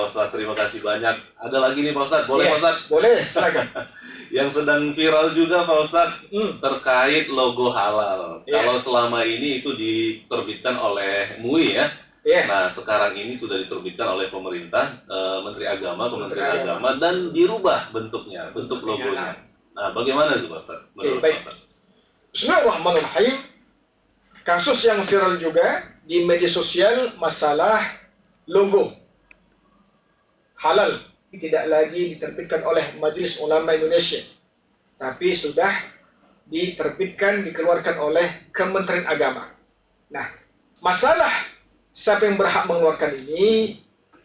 Ustadz, terima kasih banyak. Ada lagi nih Pak Ustadz, boleh Pak Ustadz? Boleh, silakan. Yang sedang viral juga Pak Ustadz, terkait logo halal. Kalau selama ini itu diterbitkan oleh MUI ya. Nah, sekarang ini sudah diterbitkan oleh pemerintah, Kementerian Agama, dan dirubah bentuknya, bentuk logonya. Nah, bagaimana itu Pak Ustadz? Menurut Pak Ustadz? Bismillahirrahmanirrahim. Kasus yang viral juga di media sosial masalah logo halal tidak lagi diterbitkan oleh Majelis Ulama Indonesia, tapi sudah dikeluarkan oleh Kementerian Agama. Nah, masalah siapa yang berhak mengeluarkan ini,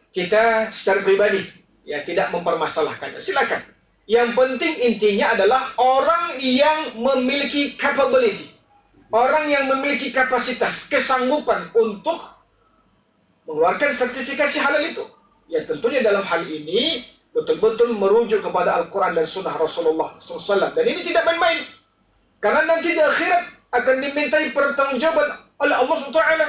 kita secara pribadi ya tidak mempermasalahkan. Silakan. Yang penting intinya adalah orang yang memiliki capability, orang yang memiliki kapasitas, kesanggupan untuk mengeluarkan sertifikasi halal itu. Ya tentunya dalam hal ini betul-betul merujuk kepada Al-Quran dan Sunnah Rasulullah SAW. Dan ini tidak main-main. Karena nanti di akhirat akan dimintai pertanggungjawaban oleh Allah SWT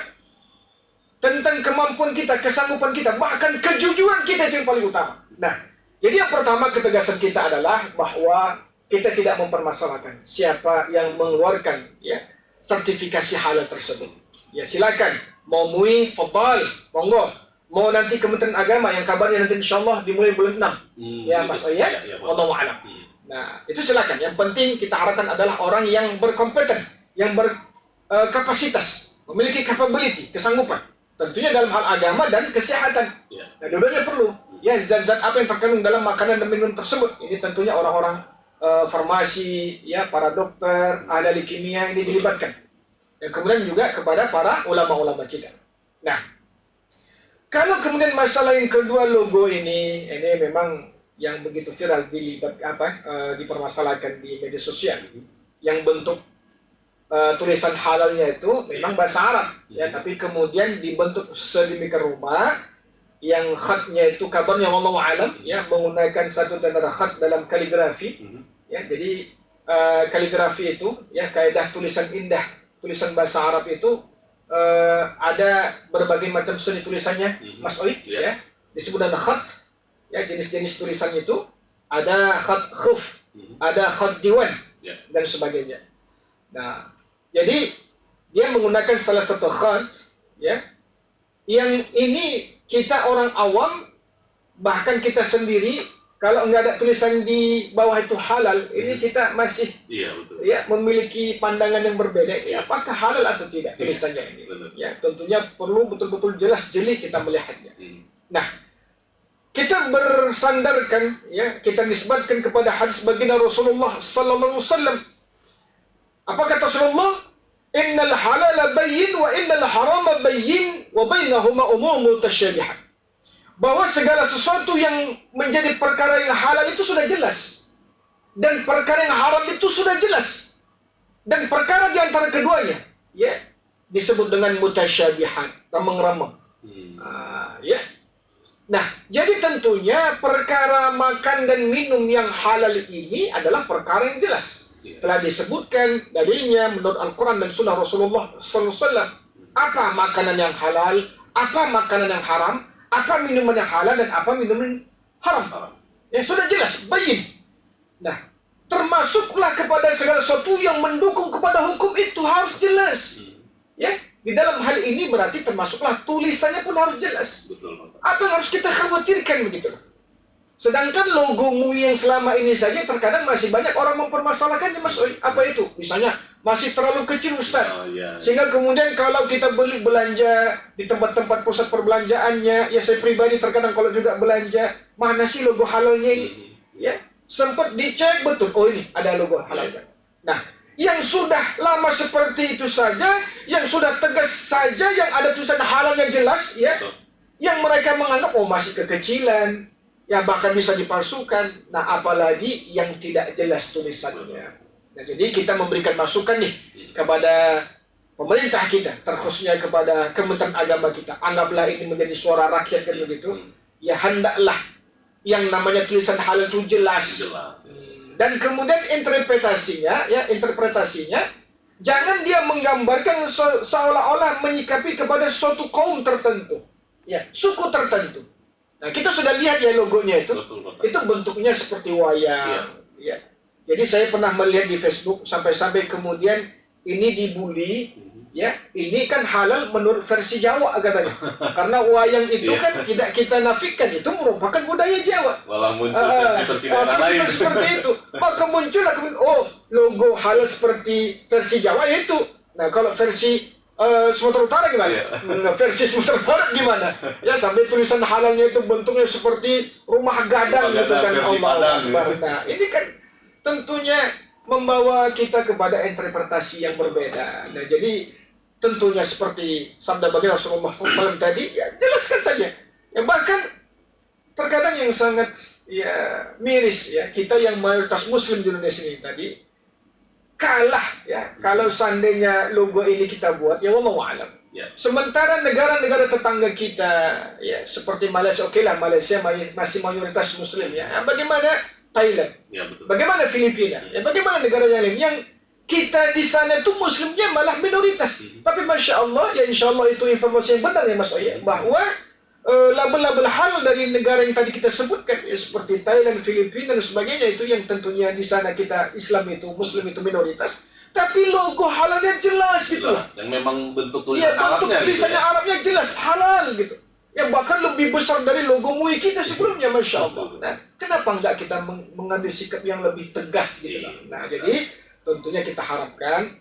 tentang kemampuan kita, kesanggupan kita, bahkan kejujuran kita itu yang paling utama. Nah, jadi yang pertama ketegasan kita adalah bahwa kita tidak mempermasalahkan siapa yang mengeluarkan ya sertifikasi halal tersebut. Ya silakan, mau MUI, fadal, monggo. Mau nanti Kementerian Agama yang kabarnya nanti insyaAllah dimulai bulan 6. Ya Mas Oya, Wallahu a'lam. Nah, itu silakan. Yang penting kita harapkan adalah orang yang berkompeten, yang berkapasitas, memiliki capability, kesanggupan. Tentunya dalam hal agama dan kesehatan. Nah, dua-duanya perlu. Ya, zat-zat apa yang terkandung dalam makanan dan minum tersebut. Ini tentunya orang-orang farmasi, ya, para dokter, ahli kimia ini dilibatkan. Dan kemudian juga kepada para ulama-ulama kita. Nah, kalau kemudian masalah yang kedua logo ini memang yang begitu viral dipermasalahkan di media sosial. Yang bentuk tulisan halalnya itu memang bahasa Arab ya, tapi kemudian dibentuk sedemikian rupa yang khatnya itu kabarnya wallahu alam ya menggunakan satu tanda khat dalam kaligrafi ya. Jadi kaligrafi itu ya kaidah tulisan indah, tulisan bahasa Arab itu ada berbagai macam seni tulisannya, Mas Oi, ya. Disebut dengan khat, ya jenis-jenis tulisan itu ada khat khuf, ada khat diwan, dan sebagainya. Nah, jadi dia menggunakan salah satu khat, ya, yang ini kita orang awam, bahkan kita sendiri, kalau nggak ada tulisan di bawah itu halal, ini kita masih ya memiliki pandangan yang berbeda. Ya, apakah halal atau tidak tulisannya ini? Ya, tentunya perlu betul-betul jelas jeli kita melihatnya. Nah, kita bersandarkan, ya, kita nisbatkan kepada hadis baginda Rasulullah Sallallahu Alaihi Wasallam. Apa kata Rasulullah? Innal halala bayyin wa innal harama bayyin wa bainahuma umur mutasyabihat. Bahwa segala sesuatu yang menjadi perkara yang halal itu sudah jelas, dan perkara yang haram itu sudah jelas, dan perkara di antara keduanya ya disebut dengan mutasyabihat, remeng-remeng. Ya. Nah, jadi tentunya perkara makan dan minum yang halal ini adalah perkara yang jelas. Telah disebutkan dalilnya menurut Al-Quran dan Sunnah Rasulullah SAW. Apa makanan yang halal, apa makanan yang haram, apa minuman yang halal dan apa minuman haram. Ya sudah jelas, bayin. Nah, termasuklah kepada segala sesuatu yang mendukung kepada hukum itu harus jelas. Ya, di dalam hal ini berarti termasuklah tulisannya pun harus jelas. Apa yang harus kita khawatirkan begitu? Sedangkan logo MUI yang selama ini saja terkadang masih banyak orang mempermasalahkannya, Mas. Apa itu? Misalnya masih terlalu kecil, Ustaz. Sehingga kemudian kalau kita beli belanja di tempat-tempat pusat perbelanjaannya, ya saya pribadi terkadang kalau juga belanja, mana sih logo halalnya ini? Ya, sempat dicek betul. Oh, ini ada logo halalnya. Nah, yang sudah lama seperti itu saja, yang sudah tegas saja, yang ada tulisan halalnya jelas, ya, yang mereka menganggap oh masih kekecilan, ya bahkan bisa dipalsukan. Nah, apalagi yang tidak jelas tulisannya. Nah, jadi kita memberikan masukan nih kepada pemerintah kita, terkhususnya kepada Kementerian Agama kita. Anggaplah ini menjadi suara rakyat kan begitu. Ya hendaklah yang namanya tulisan halal itu jelas. Dan kemudian interpretasinya jangan dia menggambarkan seolah-olah menyikapi kepada suatu kaum tertentu, ya, suku tertentu. Nah, kita sudah lihat ya logonya itu. Betul, Pak. Itu bentuknya seperti wayang. Ya. Jadi saya pernah melihat di Facebook sampai-sampai kemudian ini dibully. Ya, ini kan halal menurut versi Jawa katanya. Karena wayang itu kan tidak kita nafikan, itu merupakan budaya Jawa. Malah muncul versi daerah lain. Seperti itu. Maka muncullah logo halal seperti versi Jawa itu. Nah, kalau versi Sumatera Utara gimana? Nah, versi Sumatera Barat gimana? Ya, sampai tulisan halalnya itu bentuknya seperti rumah gadang gitu kan. Allah Akbar. Nah, ini kan tentunya membawa kita kepada interpretasi yang berbeda. Nah, jadi tentunya seperti sabda baginda Rasulullah SAW tadi, ya jelaskan saja. Ya, bahkan terkadang yang sangat ya miris ya, kita yang mayoritas Muslim di Indonesia ini tadi kalah ya kalau seandainya logo ini kita buat, ya wallahu a'lam. Ya. Sementara negara-negara tetangga kita ya seperti Malaysia, oke lah, Malaysia masih mayoritas Muslim ya. Bagaimana Thailand? Ya, betul. Bagaimana Filipina? Ya, bagaimana negara yang lain yang kita di sana itu Muslimnya malah minoritas. Tapi Masya Allah, ya Insya Allah itu informasi yang benar ya Mas Oya, bahwa label-label hal dari negara yang tadi kita sebutkan, ya, seperti Thailand, Filipina, dan sebagainya, itu yang tentunya di sana kita Islam itu, Muslim itu minoritas. Tapi logo halalnya jelas gitu lah. Yang memang bentuk tulisan Arabnya. Bentuk tulisannya gitu, Arabnya jelas, halal gitu. Yang bahkan lebih besar dari logo MUI kita sebelumnya, Masya Allah. Nah, kenapa enggak kita mengambil sikap yang lebih tegas gitu lah. Nah, jadi tentunya kita harapkan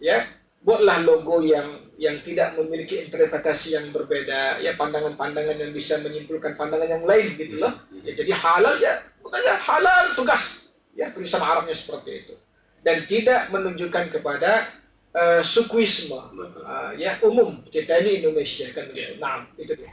ya buatlah logo yang tidak memiliki interpretasi yang berbeda, ya pandangan-pandangan yang bisa menyimpulkan pandangan yang lain gitu loh. Ya, jadi halal ya, makanya halal tegas ya tulisan Arabnya seperti itu, dan tidak menunjukkan kepada sukuisme ya umum kita ini Indonesia kan gitu. Nah, itu dia.